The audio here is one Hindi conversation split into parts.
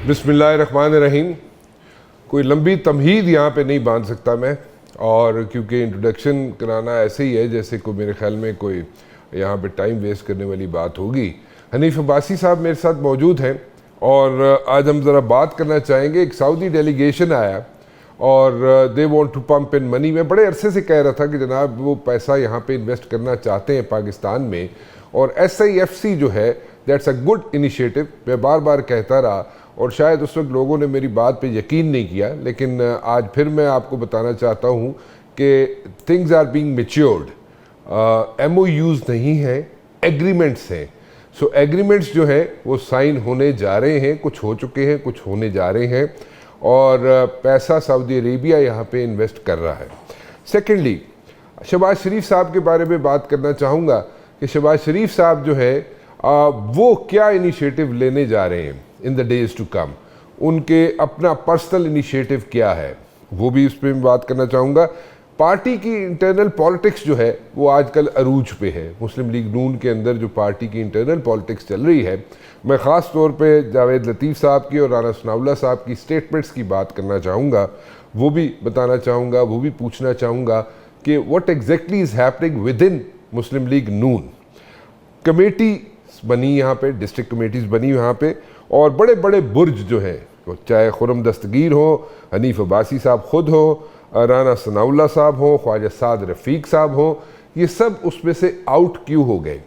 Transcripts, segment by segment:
बिस्मिल्लाहिर्रहमानिर्रहीम। कोई लंबी तमहीद यहाँ पे नहीं बांध सकता मैं, और क्योंकि इंट्रोडक्शन कराना ऐसे ही है जैसे कोई मेरे ख्याल में कोई यहाँ पे टाइम वेस्ट करने वाली बात होगी। हनीफ अब्बासी साहब मेरे साथ मौजूद हैं और आज हम ज़रा बात करना चाहेंगे। एक सऊदी डेलीगेशन आया और they want to pump in money. मैं बड़े अरसे से कह रहा था कि जनाब वो पैसा यहाँ पे इन्वेस्ट करना चाहते हैं पाकिस्तान में, और SIFC जो है दैट्स अ गुड इनिशिएटिव। मैं बार बार कहता रहा और शायद उस वक्त लोगों ने मेरी बात पे यकीन नहीं किया, लेकिन आज फिर मैं आपको बताना चाहता हूँ कि things are being matured. MOUs नहीं हैं, एग्रीमेंट्स हैं। सो एग्रीमेंट्स जो है वो साइन होने जा रहे हैं, कुछ हो चुके हैं, कुछ होने जा रहे हैं, और पैसा सऊदी अरेबिया यहाँ पे इन्वेस्ट कर रहा है। सेकेंडली, शहबाज शरीफ साहब के बारे में बात करना चाहूँगा कि शहबाज शरीफ साहब जो है वो क्या इनिशिएटिव लेने जा रहे हैं in the days to come. उनके अपना पर्सनल इनिशिएटिव क्या है वो भी उस पर मैं बात करना चाहूँगा। पार्टी की इंटरनल पॉलिटिक्स जो है वो आजकल अरूज पे है। मुस्लिम लीग नून के अंदर जो पार्टी की इंटरनल पॉलिटिक्स चल रही है, मैं ख़ास तौर पे जावेद लतीफ़ साहब की और राना सनाउल्लाह साहब की स्टेटमेंट्स की बात करना चाहूँगा, वो भी बताना चाहूँगा, वो भी पूछना चाहूँगा कि what exactly is happening with in Muslim league Noon. Committee बनी यहाँ पे, डिस्ट्रिक्ट कमेटीज़ बनी यहाँ पे, और बड़े बड़े बुर्ज जो हैं, चाहे खुरम दस्तगीर हो, हनीफ अब्बासी साहब ख़ुद हो, राना सनाउल्लाह साहब हो, ख्वाजा साद रफ़ीक साहब हो, ये सब उसमें से आउट क्यों हो गए?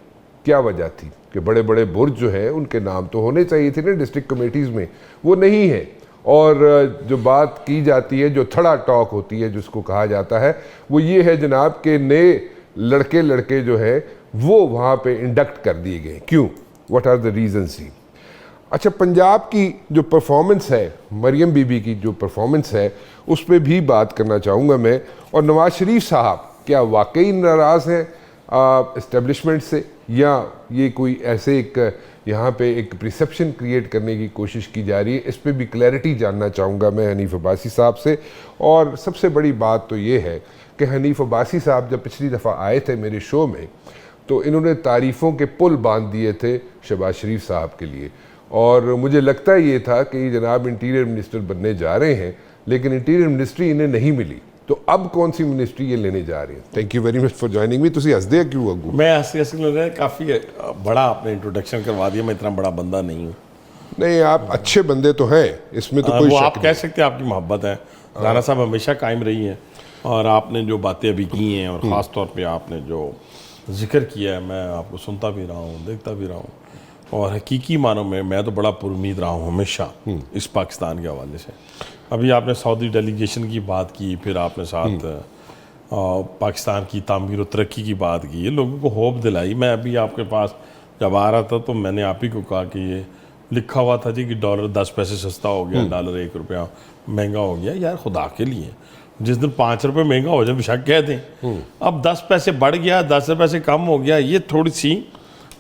क्या वजह थी कि बड़े बड़े बुर्ज जो हैं उनके नाम तो होने चाहिए थे ना डिस्ट्रिक्ट कमेटीज़ में, वो नहीं है। और जो बात की जाती है, जो थड़ा टॉक होती है जिसको कहा जाता है, वो ये है जनाब के नए लड़के जो है वो वहाँ पे इंडक्ट कर दिए गए। क्यों? व्हाट आर द रीजंस ही? अच्छा, पंजाब की जो परफॉर्मेंस है, मरियम बीबी की जो परफॉर्मेंस है, उस पर भी बात करना चाहूँगा मैं। और नवाज शरीफ साहब क्या वाकई नाराज़ हैं इस्टेब्लिशमेंट से, या ये कोई ऐसे एक यहाँ पे एक परसेप्शन क्रिएट करने की कोशिश की जा रही है? इस पर भी क्लैरिटी जानना चाहूँगा मैं हनीफ अब्बासी साहब से। और सबसे बड़ी बात तो ये है कि हनीफ अब्बासी साहब जब पिछली दफ़ा आए थे मेरे शो में, तो इन्होंने तारीफ़ों के पुल बांध दिए थे शहबाज शरीफ साहब के लिए, और मुझे लगता ये था कि जनाब इंटीरियर मिनिस्टर बनने जा रहे हैं, लेकिन इंटीरियर मिनिस्ट्री इन्हें नहीं मिली। तो अब कौन सी मिनिस्ट्री ये लेने जा रही है? Thank you very much for joining me. तुसी हंसदे क्यों अगू? मैं हंसी काफ़ी बड़ा आपने इंट्रोडक्शन करवा दिया। मैं इतना बड़ा बंदा नहीं हूँ। नहीं, आप अच्छे बंदे तो हैं, इसमें तो कोई वो शक आप नहीं। कह सकते हैं, आपकी मोहब्बत है। राना साहब हमेशा कायम रही है, और आपने जो बातें अभी की हैं, और ख़ास तौर पे आपने जो जिक्र किया है, मैं आपको सुनता भी रहा हूँ, देखता भी रहा हूँ, और हकीकी मानों में मैं तो बड़ा पुरुमीद रहा हूँ हमेशा इस पाकिस्तान के हवाले से। अभी आपने सऊदी डेलीगेशन की बात की, फिर आपने साथ पाकिस्तान की तामीर और तरक्की की बात की, ये लोगों को होप दिलाई। मैं अभी आपके पास जब आ रहा था तो मैंने आप ही को कहा कि ये लिखा हुआ था जी कि डॉलर 10 पैसे सस्ता हो गया, डॉलर 1 रुपया महंगा हो गया। यार खुदा के लिए, जिस दिन 5 रुपये महंगा हो जाए बेशक कह दें। अब 10 पैसे बढ़ गया, 10 पैसे कम हो गया, ये थोड़ी सी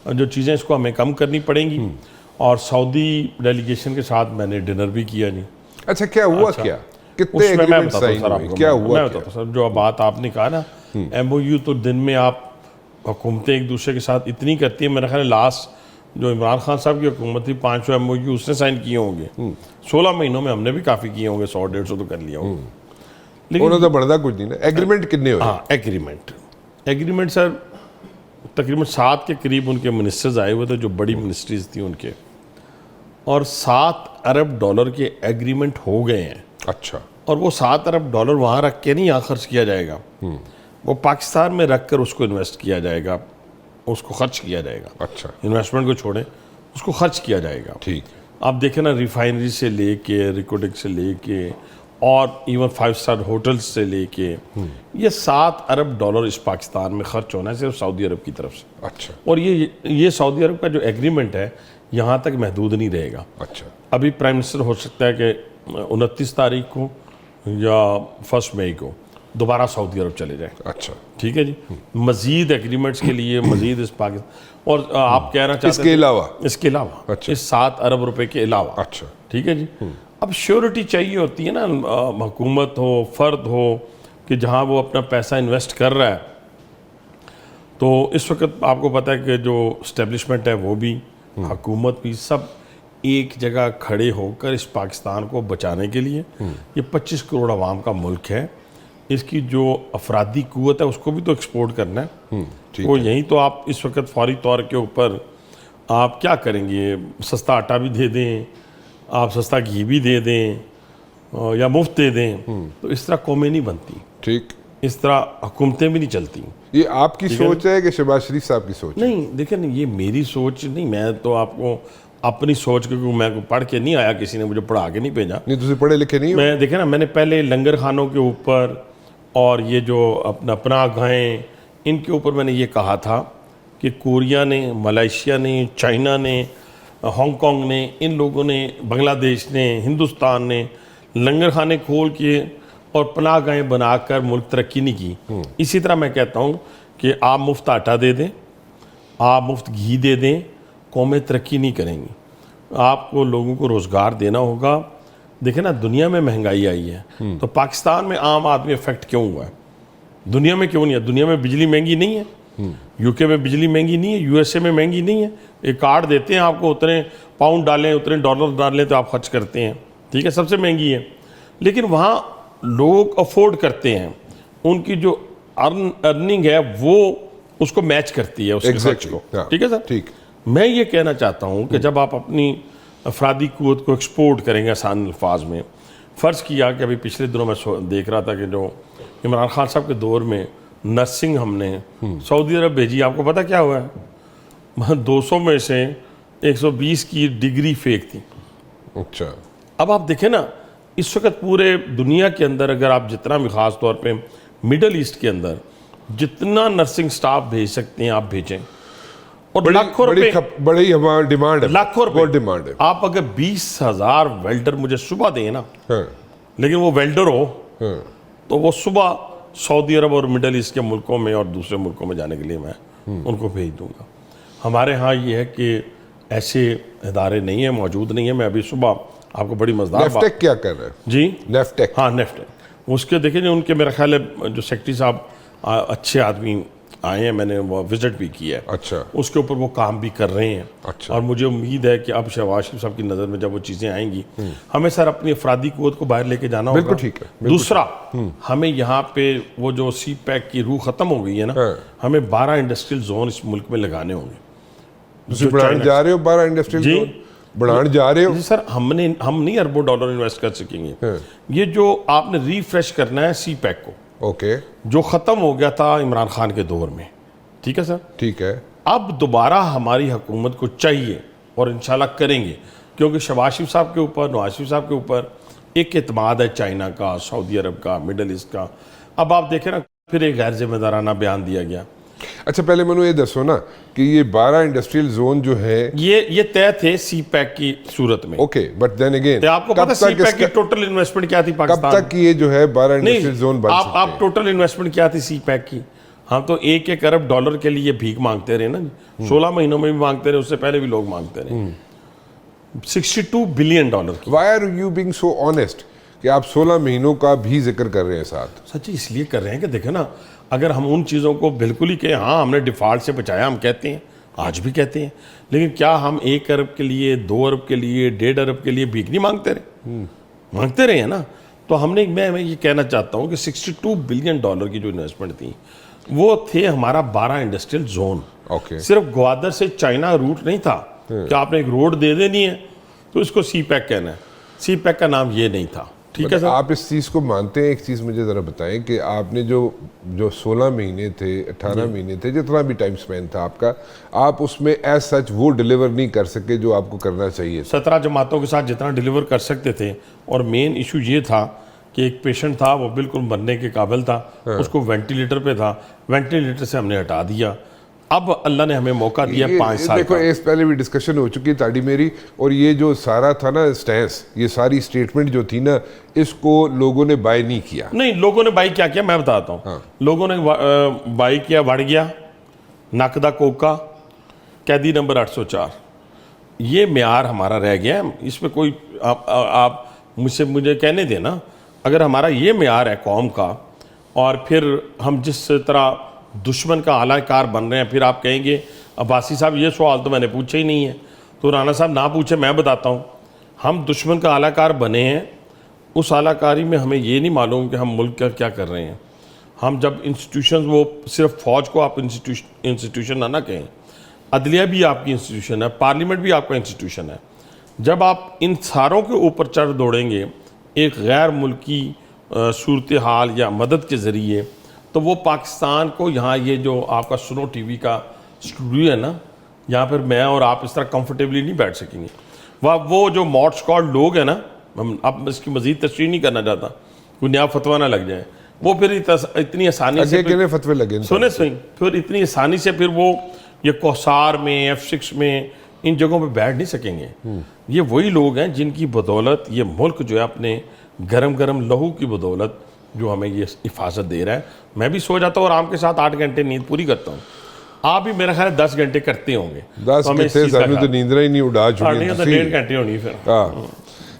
जो चीज़ें इसको हमें कम करनी पड़ेंगी। और सऊदी डेलीगेशन के साथ मैंने डिनर भी किया जी। अच्छा, क्या हुआ? अच्छा, क्या कितने मैं एग्रीमेंट बताता हूँ साइन सर हुए? आपको, क्या हुआ? मैं बताता हूँ सर। जो बात आपने कहा ना, MOU तो दिन में आप हुकूमतें एक दूसरे के साथ इतनी करती है। मेरा ख्याल लास्ट जो इमरान खान साहब की हुकूमत थी, 500 MOU उसने साइन किए होंगे। 16 महीनों में हमने भी काफ़ी किए होंगे, 100-150 तो कर लिया होगा। लेकिन तो बढ़ता कुछ नहीं ना। एग्रीमेंट कितने हुए? हाँ, एग्रीमेंट सर तकरीबन 7 के करीब उनके मिनिस्टर्स आए हुए थे, जो बड़ी मिनिस्ट्रीज थी उनके, और 7 अरब डॉलर के एग्रीमेंट हो गए हैं। अच्छा। और वो 7 अरब डॉलर वहाँ रख के नहीं यहाँ खर्च किया जाएगा, वो पाकिस्तान में रख कर उसको इन्वेस्ट किया जाएगा, उसको खर्च किया जाएगा। अच्छा। इन्वेस्टमेंट को छोड़ें, उसको खर्च किया जाएगा। ठीक। आप देखें ना, रिफाइनरी से लेके, रिकोडिक से लेके, और इवन 5 स्टार होटल्स से लेके, ये 7 अरब डॉलर इस पाकिस्तान में खर्च होना है सिर्फ सऊदी अरब की तरफ से। अच्छा। और ये सऊदी अरब का जो एग्रीमेंट है यहाँ तक महदूद नहीं रहेगा। अच्छा। अभी प्राइम मिनिस्टर हो सकता है कि 29 तारीख को या 1 मई को दोबारा सऊदी अरब चले जाए। अच्छा, ठीक है जी। मजीद एग्रीमेंट्स के लिए मजीद इस पाकिस्तान, और आप कहना चाहते हैं इसके अलावा अच्छा, इस 7 अरब रुपए के अलावा। अच्छा, ठीक है जी। अब श्योरिटी चाहिए होती है ना, हुकूमत हो, फर्द हो, कि जहाँ वो अपना पैसा इन्वेस्ट कर रहा है। तो इस वक्त आपको पता है कि जो इस्टेब्लिशमेंट है वो भी, हुकूमत भी, सब एक जगह खड़े होकर इस पाकिस्तान को बचाने के लिए, ये 25 करोड़ आवाम का मुल्क है, इसकी जो अफरादी कुव्वत है उसको भी तो एक्सपोर्ट करना है। तो यहीं तो आप इस वक्त फौरी तौर के ऊपर आप क्या करेंगे, सस्ता आटा भी दे दें, आप सस्ता घी भी दे दें या मुफ्त दे दें, तो इस तरह कौमें नहीं बनती, ठीक, इस तरह हुकूमतें भी नहीं चलती। ये आपकी सोच है कि शहबाज शरीफ साहब की सोच है? नहीं, देखिए नहीं, ये मेरी सोच नहीं, मैं तो आपको अपनी सोच, क्योंकि मैं पढ़ के नहीं आया, किसी ने मुझे पढ़ा के नहीं भेजा। नहीं, तुझे पढ़े लिखे नहीं हो? मैं देखे ना, मैंने पहले लंगर खानों के ऊपर और ये जो अपना पनाहगाहें, इनके ऊपर मैंने ये कहा था कि कोरिया ने, मलेशिया ने, चाइना ने, हांगकांग ने, इन लोगों ने, बांग्लादेश ने, हिंदुस्तान ने लंगर खाने खोल के और पनाहगाहें बनाकर मुल्क तरक्की नहीं की। इसी तरह मैं कहता हूँ कि आप मुफ्त आटा दे दें, आप मुफ्त घी दे दें, कौमें तरक्की नहीं करेंगी। आपको लोगों को रोज़गार देना होगा। देखें ना, दुनिया में महंगाई आई है, तो पाकिस्तान में आम आदमी इफेक्ट क्यों हुआ है? दुनिया में क्यों नहीं है? दुनिया में बिजली महंगी नहीं है, यूके में बिजली महंगी नहीं है, यूएसए में महंगी नहीं है। एक कार्ड देते हैं आपको, उतने पाउंड डालें, उतने डॉलर डालें तो आप खर्च करते हैं, ठीक है, सबसे महंगी है। लेकिन वहाँ लोग अफोर्ड करते हैं, उनकी जो अर्निंग है वो उसको मैच करती है उसके खर्च को, ठीक है सर? ठीक। मैं ये कहना चाहता हूँ कि जब आप अपनी अफरादी कुव्वत को एक्सपोर्ट करेंगे, आसान अल्फाज में, फ़र्ज़ किया कि अभी पिछले दिनों में देख रहा था कि जो इमरान खान साहब के दौर में नर्सिंग हमने सऊदी अरब भेजी, आपको पता क्या हुआ है? 200 में से 120 की डिग्री फेक थी। अच्छा। अब आप देखें ना, इस वक्त पूरे दुनिया के अंदर अगर आप जितना भी, ख़ास तौर पे मिडल ईस्ट के अंदर जितना नर्सिंग स्टाफ भेज सकते हैं आप भेजें, और लाखों रुपए, बड़ी डिमांड है, लाखों रुपए डिमांड है। आप अगर 20,000 वेल्डर मुझे सुबह दें ना, लेकिन वो वेल्डर हो, तो वो सुबह सऊदी अरब और मिडल ईस्ट के मुल्कों में और दूसरे मुल्कों में जाने के लिए मैं उनको भेज दूंगा। हमारे यहाँ ये है कि ऐसे इदारे नहीं है, मौजूद नहीं है। मैं अभी सुबह आपको बड़ी मजेदार नेफ्टेक क्या कर रहे हैं जी? नेफ्टेक, हाँ, नेफ्टेक, उसके देखें उनके, मेरा ख्याल है जो सेक्रेटरी साहब अच्छे आदमी आए हैं, मैंने वो विजिट भी किया है। अच्छा। उसके ऊपर वो काम भी कर रहे हैं। अच्छा। और मुझे उम्मीद है कि अब शहबाज शरीफ साहब की नज़र में जब वो चीज़ें आएंगी, हमें सर अपनी अफरादी कुव्वत को बाहर लेके जाना होगा। बिल्कुल ठीक है। दूसरा, हमें यहाँ पे वो जो सी पैक की रूह ख़त्म हो गई है ना, हमें 12 इंडस्ट्रियल जोन इस मुल्क में लगाने होंगे। बढ़ाने जा रहे हो 12 इंडस्ट्रियल जोन? बढ़ाने जा रहे हो? जी सर, हम नहीं अरबों डॉलर इन्वेस्ट कर सकेंगे। ये जो आपने रिफ्रेश करना है सी पैक को, ओके, जो ख़त्म हो गया था इमरान खान के दौर में, ठीक है सर? ठीक है। अब दोबारा हमारी हुकूमत को चाहिए, और इंशाल्लाह करेंगे, क्योंकि शहबाज शरीफ साहब के ऊपर, नवाज शरीफ साहब के ऊपर एक एतमाद है चाइना का, सऊदी अरब का, मिडल ईस्ट का। अब आप देखें ना, फिर एक गैर जिम्मेदाराना बयान दिया गया। अच्छा, पहले मैंने ये दसो ना कि ये 12 इंडस्ट्रियल जोन जो है ये तय थे सी पैक की सूरत में। ओके, बट देन अगेन आपको पता सी पैक की टोटल इन्वेस्टमेंट क्या थी पाकिस्तान? कब तक ये जो है 12 इंडस्ट्रियल जोन बन सकते हैं? आप टोटल इन्वेस्टमेंट क्या थी सी पैक की? हम तो 1 अरब डॉलर के लिए भीख मांगते रहे ना, 16 महीनों में भी मांगते रहे, उससे पहले भी लोग मांगते रहे। 62 बिलियन डॉलर की। Why are you being so honest कि आप 16 महीनों का भी जिक्र कर रहे हैं साथ? सच्ची इसलिए कर रहे हैं कि देखें ना, अगर हम उन चीज़ों को बिल्कुल ही कहें, हाँ हमने डिफ़ॉल्ट से बचाया, हम कहते हैं, आज भी कहते हैं, लेकिन क्या हम 1 अरब के लिए, 2 अरब के लिए, 1.5 अरब के लिए भीख नहीं मांगते रहे? मांगते रहे हैं ना। तो हमने, मैं ये कहना चाहता हूँ कि 62 बिलियन डॉलर की जो इन्वेस्टमेंट थी, वो थे हमारा 12 इंडस्ट्रियल जोन। ओके। सिर्फ ग्वादर से चाइना रूट नहीं था कि आपने एक रोड दे देनी है तो इसको सी पैक कहना है। सी पैक का नाम ये नहीं था, ठीक है सर? आप इस चीज़ को मानते हैं? एक चीज़ मुझे ज़रा बताएं कि आपने जो 16 महीने थे, 18 महीने थे, जितना भी टाइम स्पेंड था आपका, आप उसमें एज सच वो डिलीवर नहीं कर सके जो आपको करना चाहिए? 17 जमातों के साथ जितना डिलीवर कर सकते थे, और मेन इशू ये था कि एक पेशेंट था, वो बिल्कुल मरने के काबिल था, उसको वेंटिलेटर पे था, वेंटिलेटर से हमने हटा दिया। अब अल्लाह ने हमें मौका दिया 5 साल देखो, का। इस पहले भी डिस्कशन हो चुकी ताड़ी मेरी, और ये जो सारा था ना स्टैंस, ये सारी स्टेटमेंट जो थी ना, इसको लोगों ने बाय नहीं किया। नहीं, लोगों ने बाई क्या किया मैं बताता हूँ। हाँ। लोगों ने बाई किया, बढ़ गया, नाकदा कोका, कैदी नंबर 804, ये म्यार हमारा रह गया है। इसमें कोई आप मुझे कहने देना, अगर हमारा ये म्यार है कौम का, और फिर हम जिस तरह दुश्मन का आलाकार बन रहे हैं, फिर आप कहेंगे अब्बासी साहब ये सवाल तो मैंने पूछा ही नहीं है। तो राना साहब ना पूछे, मैं बताता हूँ। हम दुश्मन का आलाकार बने हैं, उस आलाकारी में हमें ये नहीं मालूम कि हम मुल्क का क्या कर रहे हैं। हम जब इंस्टीट्यूशन, वो सिर्फ फ़ौज को आप इंस्टीट्यूशन ना कहें, अदलिया भी आपकी इंस्टीट्यूशन है, पार्लियामेंट भी आपका इंस्टीट्यूशन है। जब आप इन सारों के ऊपर चढ़ दौड़ेंगे एक गैर मुल्की सूरत हाल या मदद के ज़रिए, तो वो पाकिस्तान को, यहाँ ये जो आपका सुनो टीवी का स्टूडियो है ना, यहाँ पर मैं और आप इस तरह कंफर्टेबली नहीं बैठ सकेंगे। वो जो मॉड स्क्वाड लोग हैं ना, अब इसकी मज़ीद तशरीह नहीं करना चाहता, कोई नया फतवा ना लग जाए, वो फिर इतनी आसानी से फतवे लगे, सुने सही, फिर इतनी आसानी से फिर वो ये कौसार में, F6 में, इन जगहों पे बैठ नहीं सकेंगे। ये वही लोग हैं जिनकी बदौलत ये मुल्क जो है अपने गरम गरम लहू की बदौलत जो हमें ये हिफाजत दे रहा है। मैं भी सो जाता हूँ और आराम के साथ 8 घंटे नींद पूरी करता हूँ। आप भी मेरा ख्याल है 10 घंटे करते होंगे। 10 घंटे तो नींद ही नहीं उड़ा चुकी है, 1.5 घंटे होनी फिर।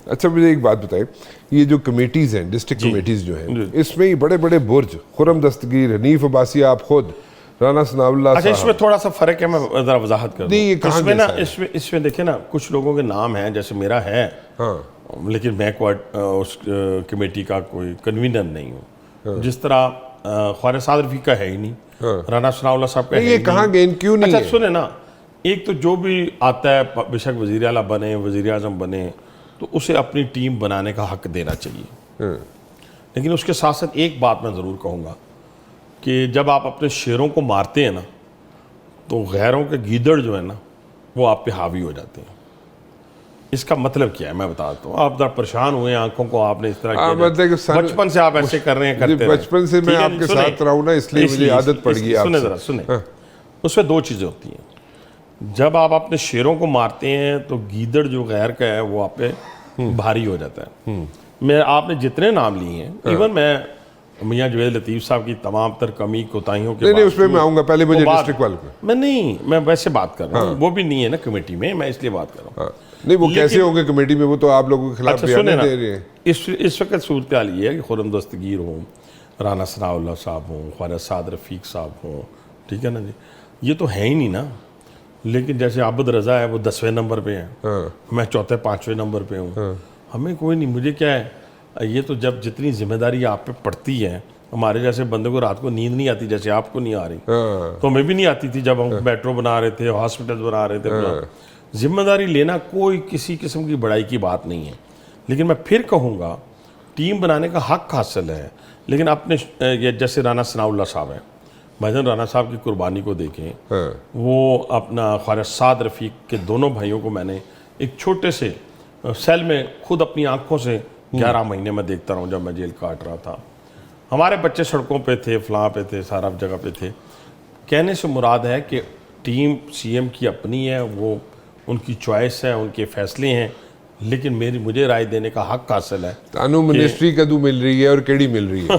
अच्छा, मुझे एक बात बताएं, ये जो कमेटीज़ हैं, डिस्ट्रिक्ट कमेटीज़ जो हैं, इसमें ही बड़े बड़े बुर्ज, खुर्रम दस्तगीर, हनीफ अब्बासी, आप खुद, राना सनाउल्लाह, अच्छा इसमें थोड़ा सा फ़र्क है, मैं ज़रा वजाहत कर दूं। नहीं, ये कहाँ इसमें ना, इसमें देखिए ना, कुछ लोगों के नाम हैं, जैसे मेरा है, हाँ, लेकिन मैं उस कमेटी का कोई कन्वीनर नहीं हूँ। जिस तरह ख्वाजा साद रफ़ीक का है ही नहीं, राना सनाउल्लाह साहब का है ये कहाँ गए, क्यों नहीं? अच्छा सुने ना, एक तो जो भी आता है, बेशक वज़ीर आला बने, वज़ीर आज़म बने, तो उसे अपनी टीम बनाने का हक देना चाहिए। लेकिन उसके साथ साथ एक बात मैं ज़रूर कहूँगा कि जब आप अपने शेरों को मारते हैं ना, तो गैरों के गीदड़ जो है ना, वो आप पे हावी हो जाते हैं। इसका मतलब क्या है मैं बताता हूँ। आप जरा परेशान हुए, आंखों को आपने इस तरह किया, बचपन से आप ऐसे कर रहे हैं, करते बचपन से मैं आपके साथ रहा हूँ ना, इसलिए मुझे आदत पड़ गई। सुने जरा, सुने, उसमें 2 चीज़ें होती हैं। जब आप अपने शेरों को मारते हैं तो गीदड़ जो गैर का है वो आप पे भारी हो जाता है। मैं, आपने जितने नाम लिए हैं, इवन मैं मियाँ जवेद लतीफ़ साहब की तमाम तर कमी कोताहियों के, नहीं उसमें मैं आऊँगा, पहले मुझे डिस्ट्रिक्ट वाले पे। मैं नहीं, मैं वैसे बात कर रहा हूँ, वो भी नहीं है ना कमेटी में, मैं इसलिए बात कर रहा हूँ। नहीं, वो कैसे होंगे कमेटी में, वो तो आप लोगों के खिलाफ बयान दे रहे हैं। इस वक्त सूरत हाल ये है कि खुर्रम दस्तगीर हों, राना सनाउल्लाह साहब हों, ख्वाजा साद रफ़ीक साहब हों, ठीक है ना जी, ये तो है ही नहीं ना। लेकिन जैसे आबद रज़ा है, वो 10वें नंबर पे है, मैं 4थे 5वें नंबर पे हूँ। हमें कोई नहीं, मुझे क्या है, ये तो जब जितनी जिम्मेदारी आप पे पड़ती है, हमारे जैसे बंदे को रात को नींद नहीं आती, जैसे आपको नहीं आ रही, तो हमें भी नहीं आती थी जब हम मेट्रो बना रहे थे, हॉस्पिटल बना रहे थे। जिम्मेदारी लेना कोई किसी किस्म की बड़ाई की बात नहीं है। लेकिन मैं फिर कहूँगा, टीम बनाने का हक हासिल है, लेकिन अपने ये जैसे राना सनाउल्लाह साहब हैं, भाईजान राना साहब की कुर्बानी को देखें। वो अपना ख्वाजा साद रफ़ीक के दोनों भाइयों को मैंने एक छोटे से सेल में खुद अपनी आंखों से 11 महीने में देखता रहा हूँ, जब मैं जेल काट रहा था। हमारे बच्चे सड़कों पे थे, फलां पे थे, सारा जगह पे थे। कहने से मुराद है कि टीम CM की अपनी है, वो उनकी चॉइस है, उनके फैसले हैं, लेकिन मुझे राय देने का हक हासिल है। तानू मिनिस्ट्री कदू मिल रही है और केड़ी मिल रही है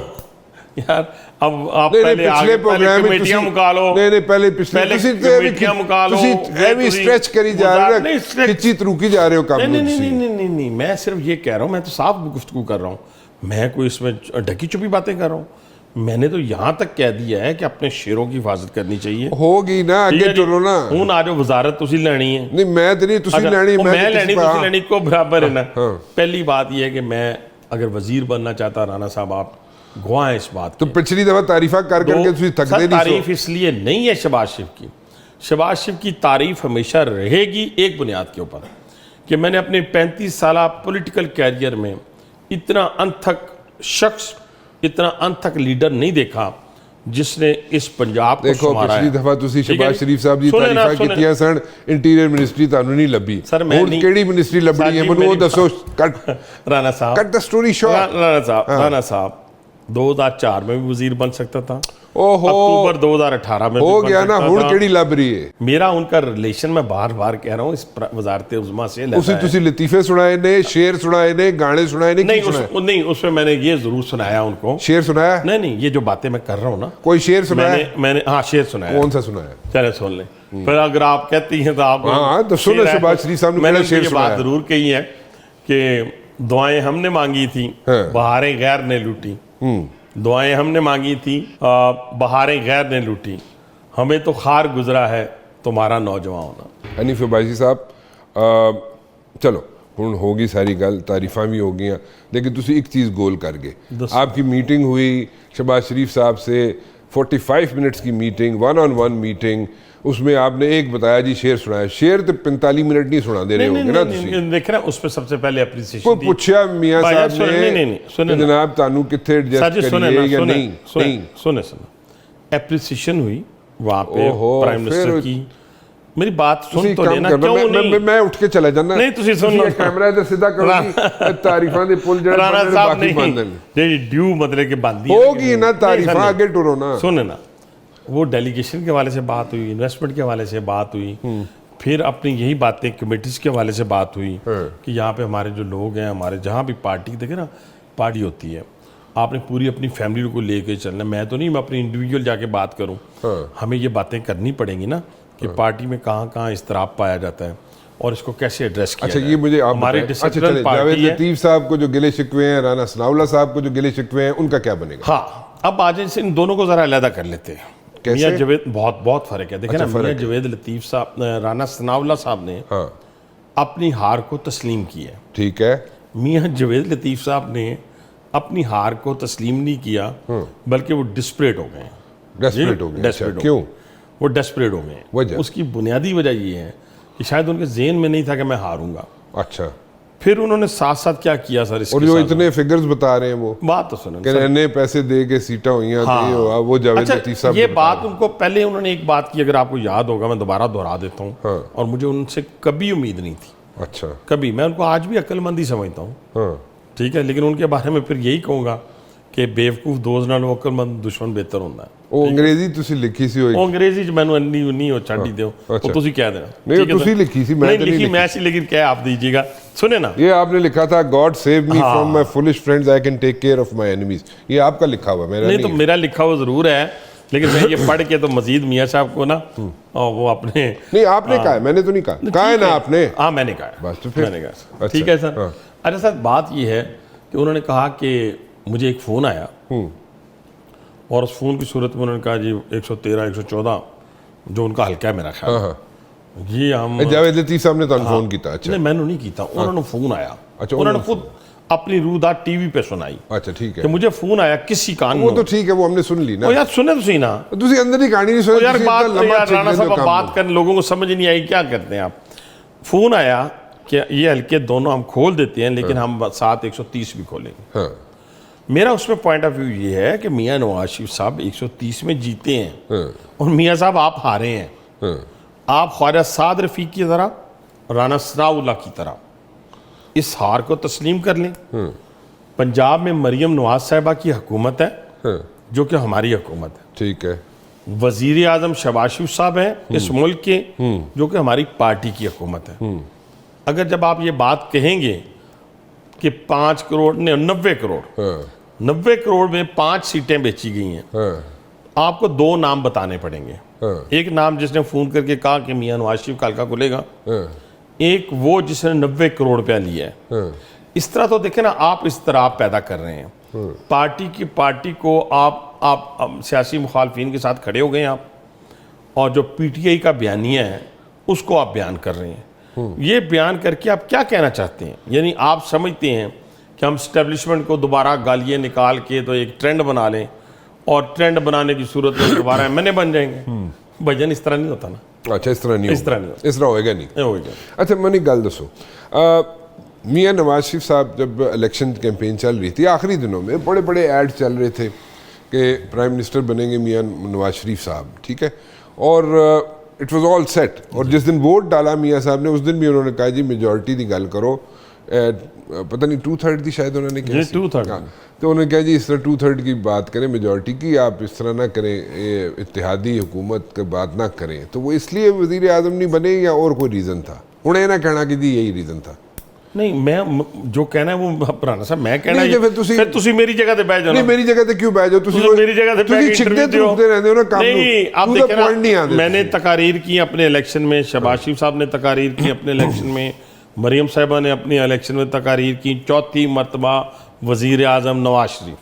यार, अब आप पहले पिछले प्रोग्राम में कमेटियां मुका लो, पहले कमेटियां मुका लो, स्ट्रेच करी जा रहे हो, खिंची रुकी जा रहे हो काम। नहीं, मैं सिर्फ ये कह रहा हूँ, मैं तो साफ गुफ्तगू कर रहा हूँ, मैं कोई इसमें ढकी छुपी बातें कर रहा हूँ। मैंने तो यहाँ तक कह दिया है कि अपने शेरों की हिफाजत करनी चाहिए। होगी ना, आगे चलो ना। हूँ आज वजारत तुसी लेनी है, नहीं मैं तो नहीं, तुसी लेनी, मैं लेनी, तुसी लेनी को बराबर है ना। पहली बात यह है कि मैं अगर वजीर बनना चाहता, राना साहब आप गवाह हैं इस बात तो पिछली दफा तारीफा कर करके तुसी थक दे। तारीफ इसलिए नहीं है शहबाज शरीफ की, शहबाज शरीफ की तारीफ हमेशा रहेगी एक बुनियाद के ऊपर कि मैंने अपने 35 साल पॉलिटिकल कैरियर में इतना अनथक शख्स, इतना अनथक लीडर नहीं देखा जिसने इस पंजाब को संभाला है। पिछली दफा तुसी शहबाज शरीफ साहब दी तारीफा कीतियां सन, इंटीरियर मिनिस्ट्री तानू नहीं लभी, सर मैं नहीं, केड़ी मिनिस्ट्री लभनी है ਮੈਨੂੰ ਉਹ ਦੱਸੋ। राणा साहब, cut the story short. Rana साहब 2004 में भी वजीर बन सकता था, ओहो अक्टूबर 2018 में हो गया ना, हुन केड़ी लभ रही है। मेरा उनका रिलेशन मैं बार बार कह रहा हूँ इस वजारत उज़्मा से उसी तुसी लतीफे सुनाए ने, शेर सुनाए ने, गाने सुनाए ने, नहीं उसमें मैंने ये जरूर सुनाया उनको। शेर सुनाया? नहीं, ये जो बातें मैं कर रहा हूँ ना, कोई शेर सुनाया? मैंने हाँ शेर सुनाया। कौन सा सुनाया? चले सुन ले, फिर अगर आप कहती हैं तो आप तो सुनो। शहबाज शरीफ साहब ने मैंने ये बात जरूर कही है कि दुआएं हमने मांगी थी, बहारें गैर ने लूटी। दुआएं हमने मांगी थी, बहारें गैर ने लूटी, हमें तो खार गुजरा है तुम्हारा नौजवान होना। हनीफ अब्बासी साहब, चलो ਹੁਣ ਹੋ ਗਈ ਸਾਰੀ ਗੱਲ, ਤਾਰੀਫਾਂ भी हो गई, लेकिन तुसी एक चीज़ गोल कर गए। आपकी मीटिंग हुई शहबाज शरीफ साहब से, 45 मिनट्स की मीटिंग, 1-on-1 मीटिंग, उसमें आपने एक बताया जी शेर सुनाया। शेर तो 45 मिनट नहीं सुना दे रहे होंगे ना तुसी? देख रहे उस पर सबसे पहले एप्रिसिएशन कोई पूछा मियां साहब ने जनाब तानू किथे एडजस्ट करिए या नहीं? सुने एप्रिसिएशन हुई वहां पे प्राइम मिनिस्टर की। मेरी बात सुन तो लेना, क्यों नहीं? मैं उठ के चला जाना नहीं, तुसी सुन लो, कैमरा इधर सीधा करो जी। तारीफां दे पुल जड़े बाकी बंदन जेडी ड्यू मतलब के बांधी होगी ना, तारीफां आगे टुरो ना। सुने ना, वो डेलीगेशन के हवाले से बात हुई, इन्वेस्टमेंट के हवाले से बात हुई, फिर अपनी यही बातें कमेटीज के हवाले से बात हुई कि यहाँ पे हमारे जो लोग हैं, हमारे जहाँ भी पार्टी देखे ना, पार्टी होती है, आपने पूरी अपनी फैमिली को लेके चलना। मैं तो नहीं, मैं अपनी इंडिविजुअल जाके बात करूँ, हमें ये बातें करनी पड़ेंगी ना कि पार्टी में कहाँ कहाँ इस्तराब पाया जाता है और इसको कैसे एड्रेस किया जाए। ये मुझे आप हमारी डिसिप्लिन पार्टी जावेद है। लतीफ साहब को जो गिले शिकवे हैं, राना सनाउल्लाह साहब को जो गिले शिकवे हैं, उनका क्या बनेगा? हाँ, अब आज इन दोनों को जरा अलग कर लेते हैं। मियां जवेद बहुत फर्क है, देखें ना, मियां जवेद लतीफ साहब, राना सनाउल्लाह साहब ने अपनी हार को तस्लीम किया है, ठीक है। मियां जवेद लतीफ साहब ने अपनी हार को तस्लीम नहीं किया, बल्कि वो डिस्परेट हो गए। डेस्परेट हो गए। क्यों? वो डेस्परेट हो गए। उसकी बुनियादी वजह ये है कि शायद उनके ज़हन में नहीं था कि मैं हारूंगा। अच्छा, फिर उन्होंने साथ साथ क्या किया सर, और जो इतने फिगर्स बता रहे हैं, वो बात तो सुनो, कहने पैसे दे के सीटा हुई हैं। हाँ। वो जावेद लतीफ साहब ये बात उनको पहले उन्होंने एक बात की, अगर आपको याद होगा, मैं दोबारा दोहरा देता हूँ। हाँ। और मुझे उनसे कभी उम्मीद नहीं थी। अच्छा। कभी, मैं उनको आज भी अक्लमंदी समझता हूँ। हाँ। ठीक है, लेकिन उनके बारे में फिर यही कहूँगा कि बेवकूफ दोस्त नालों अक्लमंद दुश्मन बेहतर होता है। ਉਹ ਅੰਗਰੇਜ਼ੀ ਤੁਸੀਂ ਲਿਖੀ ਸੀ ਹੋਈ? ਉਹ ਅੰਗਰੇਜ਼ੀ ਚ ਮੈਨੂੰ ਇੰਨੀ ਨਹੀਂ ਉਹ ਛੱਡ ਹੀ ਦਿਓ, ਉਹ ਤੁਸੀਂ ਕਹਿ ਦੇਣਾ। नहीं ਤੁਸੀਂ ਲਿਖੀ ਸੀ, मैं नहीं लिखी, मैं ऐसी, लेकिन क्या आप दीजिएगा, सुने ना। ये आपने लिखा था, God save me from my foolish friends, I can take care of my enemies. ये आपका लिखा हुआ, मेरा नहीं। तो मेरा लिखा हुआ जरूर है, लेकिन मैं ये पढ़ के तो मजीद मियां साहब को ना, और वो अपने नहीं, आपने कहा है, मैंने तो नहीं कहा। कहा है ना आपने? हाँ, मैंने कहा, बस तो फिर मैंने कहा। ठीक है सर। अच्छा सर, बात ये है कि उन्होंने कहा कि मुझे एक फ़ोन आया, और उस फ़ोन की सूरत में उन्होंने कहा जी 113 114 जो उनका हल्का है मेरा ख्याल, ये हम जावेद लतीफ साहब ने तो फ़ोन किया? अच्छा, नहीं, मैंने नहीं किया, उन्होंने फ़ोन आया। अच्छा, उन्होंने खुद अपनी रूदा टीवी पे सुनाई। अच्छा, ठीक है, कि मुझे फ़ोन आया किसी कान में। वो तो ठीक है, वो हमने सुन ली ना। यार सुने तो सही ना, तुसी अंदर ही कहानी नहीं सुनी यार। बात राणा साहब, बात करने लोगों को समझ नहीं आई, क्या करते हैं आप। फ़ोन आया कि ये हल्के दोनों हम खोल देते हैं, लेकिन हम साथ 130 भी खोलेंगे। मेरा उसमें पॉइंट ऑफ व्यू ये है कि मियां नवाज शरीफ साहब 130 में जीते हैं, और मियां साहब आप हारे हैं। आप ख्वाजा साद रफ़ीक की तरह, राना सनाउल्लाह की तरह इस हार को तस्लीम कर लें। पंजाब में मरियम नवाज साहिबा की हुकूमत है, जो कि हमारी हुकूमत है। ठीक है। वजीर आजम शहबाज शरीफ साहब हैं इस मुल्क के, जो कि हमारी पार्टी की हुकूमत है। अगर जब आप ये बात कहेंगे कि 5 करोड़ ने 90 करोड़ 90 करोड़ में 5 सीटें बेची गई हैं, आपको 2 नाम बताने पड़ेंगे। एक नाम जिसने फ़ोन करके कहा कि मियां नवाज शरीफ कल का खुलेगा, एक वो जिसने 90 करोड़ रुपया लिया है। इस तरह तो देखें ना, आप इस तरह आप पैदा कर रहे हैं पार्टी को, आप सियासी मुखालफिन के साथ खड़े हो गए आप, और जो PTI का बयानिया है उसको आप बयान कर रहे हैं। ये बयान करके आप क्या कहना चाहते हैं? यानी आप समझते हैं कि हम स्टैब्लिशमेंट को दोबारा गालियाँ निकाल के तो एक ट्रेंड बना लें, और ट्रेंड बनाने की सूरत में दोबारा MNA बन जाएंगे। भजन इस तरह नहीं होता ना। अच्छा, इस तरह नहीं, इस तरह नहीं, इस तरह होएगा नहीं। अच्छा, मैंने गल दसो, मियां नवाज शरीफ साहब जब इलेक्शन कैंपेन चल रही थी, आखिरी दिनों में बड़े बड़े ऐड चल रहे थे कि प्राइम मिनिस्टर बनेंगे मियां नवाज शरीफ साहब, ठीक है, और इट वॉज ऑल सेट। और जिस दिन वोट डाला मियां साहब ने, उस दिन भी उन्होंने कहा जी मेजॉरिटी की गल करो, पता नहीं 2/3 की शायद उन्होंने कहा, 2/3। तो उन्होंने कहा जी इस तरह 2/3 की बात करें मेजॉरिटी की, आप इस तरह ना करें, इत्तेहादी हुकूमत की बात ना करें। तो वो इसलिए वज़ीर आज़म नहीं बने, या और कोई रीज़न था? उन्हें ना कहना कि जी यही रीज़न था। नहीं, मैं जो कहना है वो पुराना साहब, मैं कहना है फिर तुसी मेरी जगह पे बैठ जाओ। नहीं, मेरी जगह पे क्यों बैठ जाओ? तुसी मेरी जगह पे बैठ के छिकते तुरते रहते हो ना काम। नहीं, आप देखिए, मैंने तकारीर की अपने इलेक्शन में, शहबाज शरीफ साहब ने तकारीर की अपने इलेक्शन में, मरियम साहिबा ने अपने इलेक्शन में तकारीर की, चौथी मरतबा वजीर आजम नवाज शरीफ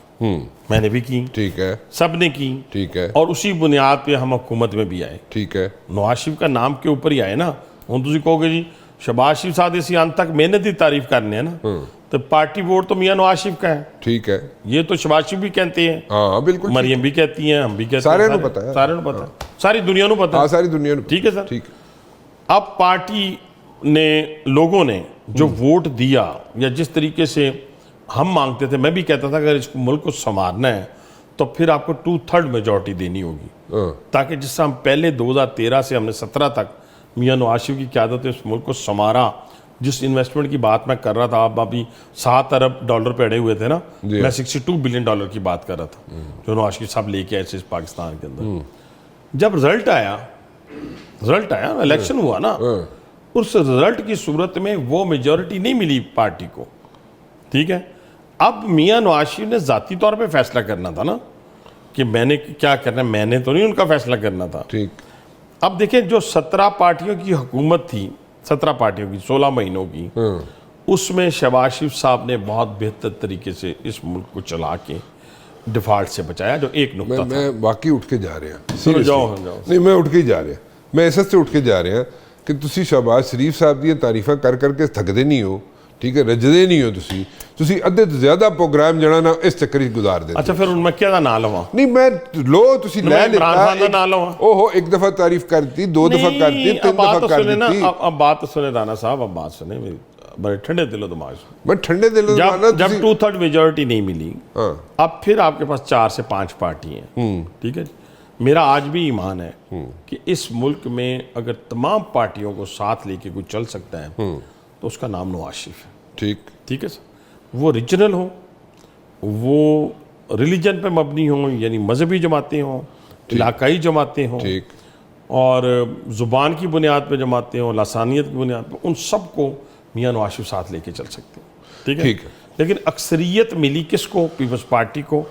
मैंने भी की, ठीक है, सब ने की, ठीक है, और उसी बुनियाद पे हम हुकूमत में भी आए, ठीक है। नवाज शरीफ का नाम के ऊपर ही आए ना। हम तुम कहोगे जी शहबाज शरीफ साहब इसी अंत तक मेहनत की तारीफ करने हैं ना, तो पार्टी वोट तो मियां नवाज शरीफ का है। ठीक है, ये तो शहबाज शरीफ भी कहते हैं, हाँ बिल्कुल, मरियम भी कहती हैं, हम भी कहते हैं, सारे नूं पता है, सारे नूं पता है, सारी दुनिया को पता हाँ है। सारी दुनिया को, ठीक है सर। ठीक है। अब पार्टी ने, लोगों ने जो वोट दिया, या जिस तरीके से हम मांगते थे, मैं भी कहता था अगर इस मुल्क को संवारना है तो फिर आपको 2/3 मेजॉरिटी देनी होगी, ताकि जिससे हम पहले 2013 से हमने 17 तक मियां नवाज शरीफ की क़यादत में इस मुल्क को संवारा। जिस इन्वेस्टमेंट की बात मैं कर रहा था, आप अभी $7 अरब पे अड़े हुए थे ना, मैं $62 बिलियन की बात कर रहा था जो नवाज शरीफ साहब लेके आए थे इस पाकिस्तान के अंदर। जब रिजल्ट आया, इलेक्शन हुआ ना, उस रिजल्ट की सूरत में वो मेजॉरिटी नहीं मिली पार्टी को। ठीक है, अब मियां नवाज शरीफ ने ज़ाती तौर पे फैसला करना था ना कि मैंने क्या करना है, मैंने तो नहीं उनका फैसला करना था। ठीक। अब देखें, जो 17 पार्टियों की हुकूमत थी, 17 पार्टियों की 16 महीनों की, उसमें शहबाज शरीफ साहब ने बहुत बेहतर तरीके से इस मुल्क को चला के डिफॉल्ट से बचाया, जो एक नुकता था। मैं वाकई उठ के जा रहे हैं, जाओ जाओ। नहीं मैं उठ के जा रहा, मैं इस से उठ के जा रहे हैं कि तुसी शहबाज शरीफ साहब दी तारीफा कर करके थकदे नहीं हो, ठीक है, रजदे नहीं हो, तुसी अद्धे तो ज्यादा प्रोग्राम जड़ा ना इस चक्कर ही गुजार देते। अच्छा, फिर उनमें क्या दा ना लवा? नहीं मैं लो तुसी ले इमरान खान दा ना लवा। ओहो, एक दफा तारीफ कर दी, 2 दफा कर दी, 3 दफा कर दी। अब बात तो सुने राना साहब, अब बात सुने मेरी, बड़े ठंडे दिलो दिमाग से। मैं ठंडे दिल जब 2/3 मेजॉरिटी नहीं मिली, अब फिर आपके पास 4 से 5 पार्टी हैं। ठीक है, मेरा आज भी ईमान है कि इस मुल्क में अगर तमाम पार्टियों को साथ लेके कोई चल सकता है तो उसका नाम नवाज शरीफ है। ठीक है सर, वो रीजनल हो, वो रिलीजन पे मबनी हो, यानी मजहबी जमातें हों, इलाकाई जमातें हों, और ज़ुबान की बुनियाद पे जमातें हों, लसानियत की बुनियाद पे, उन सबको मियां नवाज शरीफ साथ लेके चल सकते हैं। ठीक है, लेकिन अक्सरियत मिली किसको? पीपल्स पार्टी को,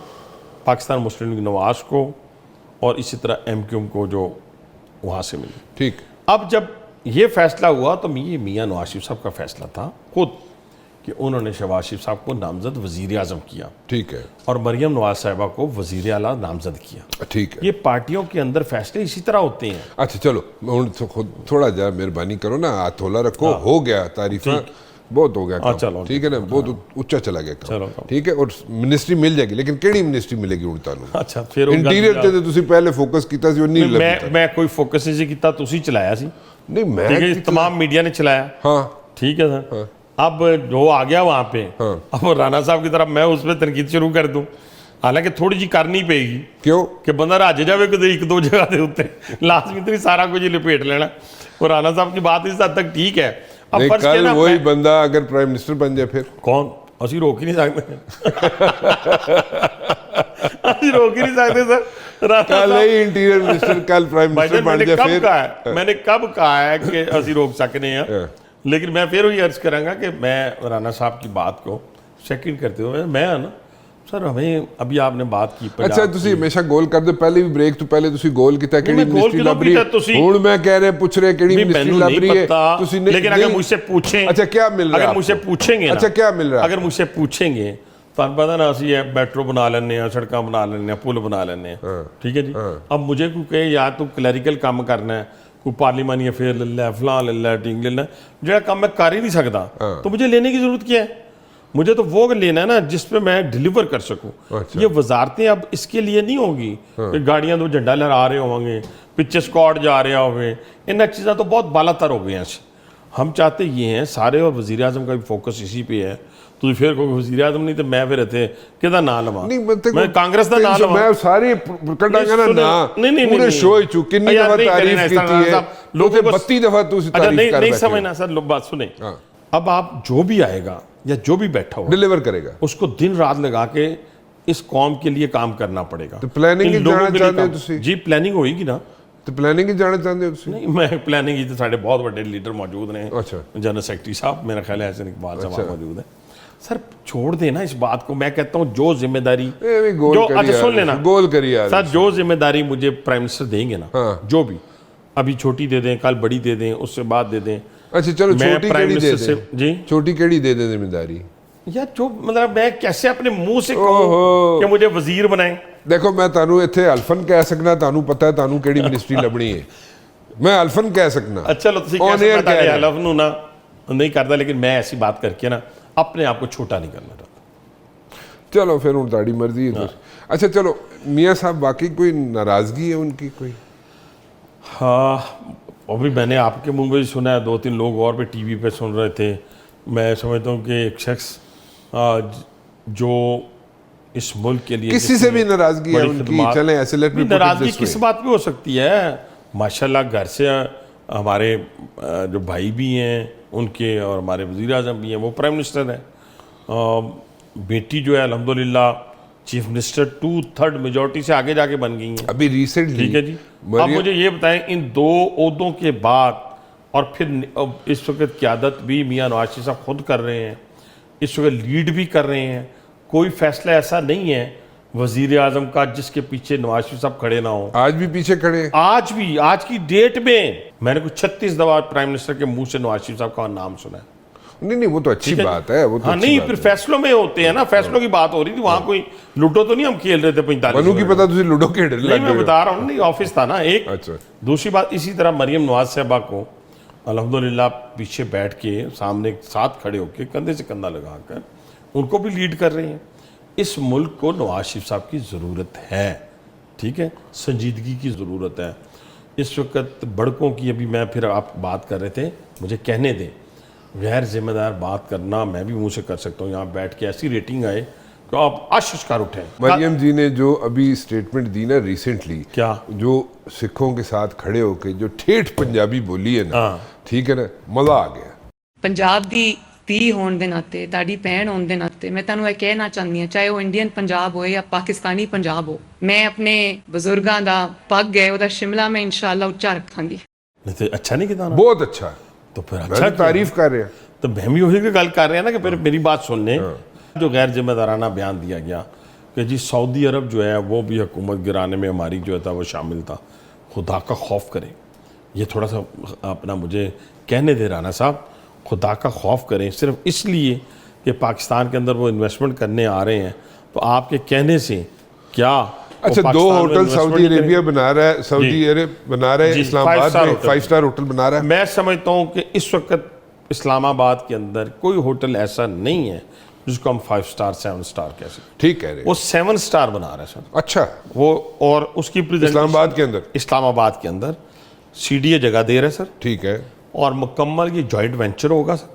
पाकिस्तान मुस्लिम लीग नवाज को, और इसी तरह MQM को जो वहाँ से मिली। ठीक। अब जब ये फैसला हुआ तो ये मियां नवाज शरीफ साहब का फैसला था खुद कि उन्होंने शहबाज शरीफ साहब को नामजद वज़ीर आज़म किया। ठीक है। और मरियम नवाज साहिबा को वज़ीर आला नामजद किया। ठीक है। ये पार्टियों के अंदर फैसले इसी तरह होते हैं। अच्छा चलो, थोड़ा जा मेहरबानी करो ना, हाथ थोला रखो। हो गया तारीफा, बहुत हो गया काम, ठीक है ना, बहुत उच्चा चला गया काम। ठीक है, और मिनिस्ट्री मिल जाएगी, लेकिन केड़ी मिनिस्ट्री मिलेगी हुण तानू? अच्छा, फिर इंटीरियर ते तुसी पहले फोकस कीता सी, नहीं लगा। मैं कोई फोकस नहीं कीता, तुसी चलाया सी। नहीं मैं, तमाम मीडिया ने चलाया। हाँ ठीक है सर। अब जो आ गया वहां पे, अब राणा साहब की तरफ मैं उस पर तनकीद शुरू कर दूं, हालांकि थोड़ी जी करनी पेगी। क्यों? कि बंदा रज जाए कितने 1-2 जगह के उत्ते, लाजमी तो नहीं सारा कुछ ही लपेट लेना। और राणा साहब की बात इस हद तक ठीक है। अब कल वही बंदा अगर प्राइम मिनिस्टर बन जाए फिर कौन? असि रोक ही नहीं सकते। असि रोक ही नहीं सकते सर। कल ही इंटीरियर मिनिस्टर, कल प्राइम मिनिस्टर बन जाए फिर। मैंने कब कहा है कि असि रोक सकते हैं? लेकिन मैं फिर वही अर्ज करांगा कि मैं राणा साहब की बात को सेकंड करते हुए, मैं ना सर, हमें अभी आपने बात की। अच्छा, तुसी हमेशा गोल कर दो, पहले भी ब्रेक तो पहले तुसी गोल किया केड़ी मिनिस्ट्री लभ रही है। हुण मैं कह रहे पूछ रहे केड़ी मिनिस्ट्री लभ रही है तुसी, लेकिन अगर मुझसे पूछें, अच्छा क्या मिल रहा है? अगर मुझसे पूछेंगे, अच्छा क्या मिल रहा है? अगर मुझसे पूछेंगे तो पता ना, असि मेट्रो बना लेने, सड़क बना लेने, पुल बना लेने। ठीक है जी। अब मुझे कोई कहे यार तू क्लैरिकल काम करना है, कोई पार्लिमानी अफेयर ले लै, फलां ले लै, टिंग ले लै, जो काम मैं कर ही नहीं सकता, तो मुझे लेने की जरूरत क्या है? मुझे तो वो लेना है ना जिस पे मैं डिलीवर कर सकूं। अच्छा। ये वजारतें अब इसके लिए नहीं होगी कि गाड़ियां 2 झंडा लहरा रहे होंगे, पिछे स्क्वाड जा रहे होंगे, इन चीज़ें तो बहुत बालातर हो गई हैं। हम चाहते ये हैं सारे, और वज़ीर आज़म का भी फोकस इसी पे है। तो फिर कोई वज़ीर आज़म नहीं तो मैं फिर इत्थे किहदा नाम लवां? मैं कांग्रेस दा नाम लवां? मैं सारी कटांगा ना, पूरे शो चू कितनी दफा तारीफ की है, लोगों को 32 दफा तुसी तारीफ कर रहे हो। नहीं समझना सर, लोग बात सुने। अब आप जो भी आएगा या जो भी बैठा हो डिलीवर करेगा, उसको दिन रात लगा के इस कौम के लिए काम करना पड़ेगा। तो प्लानिंग ही जाना चाहते हो तुसी? जी प्लानिंग होएगी ना, तो प्लानिंग ही जाना चाहते हो तुसी? नहीं, मैं प्लानिंग ही तो साढ़े बहुत बड़े लीडर मौजूद ने। अच्छा। जनरल सेक्रेटरी साहब मेरा ख्याल है हसन इकबाल साहब मौजूद है। सर छोड़ देना इस बात को, मैं कहता हूँ जो जिम्मेदारी जो, अच्छा सुन लेना, गोल करिए सर, जो जिम्मेदारी मुझे प्राइम मिनिस्टर देंगे ना, जो भी, अभी छोटी दे दें, कल बड़ी दे दें, उससे बाद दे दें। अच्छा चलो, छोटी केड़ी दे दें जी, छोटी केड़ी दे दें जिम्मेदारी? या जो मतलब मैं कैसे अपने मुंह से कहूं कि मुझे वजीर बनाएं? देखो मैं तानू इत्थे अल्फन कह सकना, तानू पता है तानू केड़ी मिनिस्ट्री लभनी है, मैं अल्फन कह सकना। अच्छा चलो तुसी कह सकते हैं अल्फ नू ना, नहीं करता, लेकिन मैं ऐसी बात करके ना अपने आप को छोटा नहीं करना चाहता। चलो फिर हूँ ताड़ी मर्जी है फिर। अच्छा चलो, मियाँ साहब वाकई कोई नाराज़गी है उनकी कोई? हाँ, अभी मैंने आपके मुंह में सुना है, 2-3 लोग और भी टीवी पे सुन रहे थे। मैं समझता हूँ कि एक शख्स जो इस मुल्क के लिए किसी से भी नाराज़गी है उनकी, चलें ऐसे लेट मी पुट इट नाराज़गी दिस वे। किस बात पे हो सकती है? माशाल्लाह घर से हमारे जो भाई भी हैं उनके, और हमारे वज़ीर आज़म भी हैं, वो प्राइम मिनिस्टर हैं। बेटी जो है अल्हम्दुलिल्लाह चीफ मिनिस्टर 2/3 मेजॉरिटी से आगे जाके बन गई हैं अभी रिसेंटली। ठीक है जी। अब मुझे ये बताएं, इन 2 ओहदों के बाद और फिर इस वक्त क़यादत भी मियाँ नवाज शरीफ साहब खुद कर रहे हैं, इस वक्त लीड भी कर रहे हैं। कोई फैसला ऐसा नहीं है वज़ीर आज़म का जिसके पीछे नवाज शरीफ साहब खड़े ना हों। आज भी पीछे खड़े हैं। आज भी, आज की डेट में मैंने कुछ 36 दफा प्राइम मिनिस्टर के मुंह से नवाज शरीफ साहब का नाम सुना है। नहीं वो तो अच्छी बात है, वो तो हाँ अच्छी नहीं, बात फिर है। फैसलों में होते हैं ना, फैसलों की बात हो रही थी, वहां कोई लूडो तो नहीं हम खेल रहे थे 45 मनु की पता तुझे लूडो खेल नहीं, लग मैं गए बता रहा हूँ, नहीं ऑफिस था ना एक। अच्छा। दूसरी बात, इसी तरह मरियम नवाज साहबा को अल्हम्दुलिल्लाह पीछे बैठ के सामने साथ खड़े होकर कंधे से कंधा लगाकर उनको भी लीड कर रहे हैं। इस मुल्क को नवाज शरीफ साहब की ज़रूरत है, ठीक है, संजीदगी की ज़रूरत है। इस वक्त बड़कों की, अभी मैं फिर आप बात कर रहे थे, मुझे कहने दें, गैर जिम्मेदार बात करना मैं भी मुंह से कर सकता हूँ। यहाँ बैठ के ऐसी रेटिंग आए कि आप आशिष्कार उठे। मरियम जी ने जो अभी स्टेटमेंट दी ना रिसेंटली, क्या? जो सिखों के साथ खड़े होके जो ठेठ पंजाबी बोली है ना, ठीक है ना, मजा आ गया। ਪੰਜਾਬ ਦੀ ਧੀ ਹੋਣ ਦੇ ਨਾਤੇ, ਤੁਹਾਡੀ ਭੈਣ ਹੋਣ ਦੇ ਨਾਤੇ ਮੈਂ ਤੁਹਾਨੂੰ ਇਹ ਕਹਿਣਾ ਚਾਹੁੰਦੀ ਹਾਂ, ਚਾਹੇ ਉਹ ਇੰਡੀਅਨ ਪੰਜਾਬ ਹੋਏ ਜਾਂ ਪਾਕਿਸਤਾਨੀ ਪੰਜਾਬ ਹੋ, ਮੈਂ ਆਪਣੇ ਬਜ਼ੁਰਗਾਂ ਦਾ ਪੱਗ ਹੈ ਉਹਦਾ ਸ਼ਿਮਲਾ ਮੈਂ ਇਨਸ਼ਾਅੱਲਾ ਉੱਚਾ ਰੱਖਾਂਗੀ। नहीं तो अच्छा नहीं किया ना, बहुत अच्छा, तो फिर मैं अच्छा तो तारीफ कर रहे हैं। तो मैं भी वही की गल कर रहे हैं ना कि फिर मेरी बात सुन लें। जो गैर जिम्मेदाराना बयान दिया गया कि जी सऊदी अरब जो है वो भी हुकूमत गिराने में हमारी जो था वो शामिल था, खुदा का खौफ करें। ये थोड़ा सा अपना मुझे कहने दे राना साहब, खुदा का खौफ करें सिर्फ इसलिए कि पाकिस्तान के अंदर वो इन्वेस्टमेंट करने आ रहे हैं, तो आपके कहने से क्या अच्छा, 2 होटल सऊदी अरेबिया बना रहा है, सऊदी अरब बना रहा है, जी, इस्लामाबाद 5 में 5 स्टार होटल बना रहा है। मैं समझता हूँ कि इस वक्त इस्लामाबाद के अंदर कोई होटल ऐसा नहीं है जिसको हम 5 स्टार 7 स्टार कह सकते। ठीक कह रहे वो हैं। 7 स्टार बना रहा है सर अच्छा, वो, और उसकी इस्लामाबाद के अंदर, इस्लामाबाद के अंदर CDA जगह दे रहे सर, ठीक है, और मुकम्मल ये जॉइंट वेंचर होगा सर,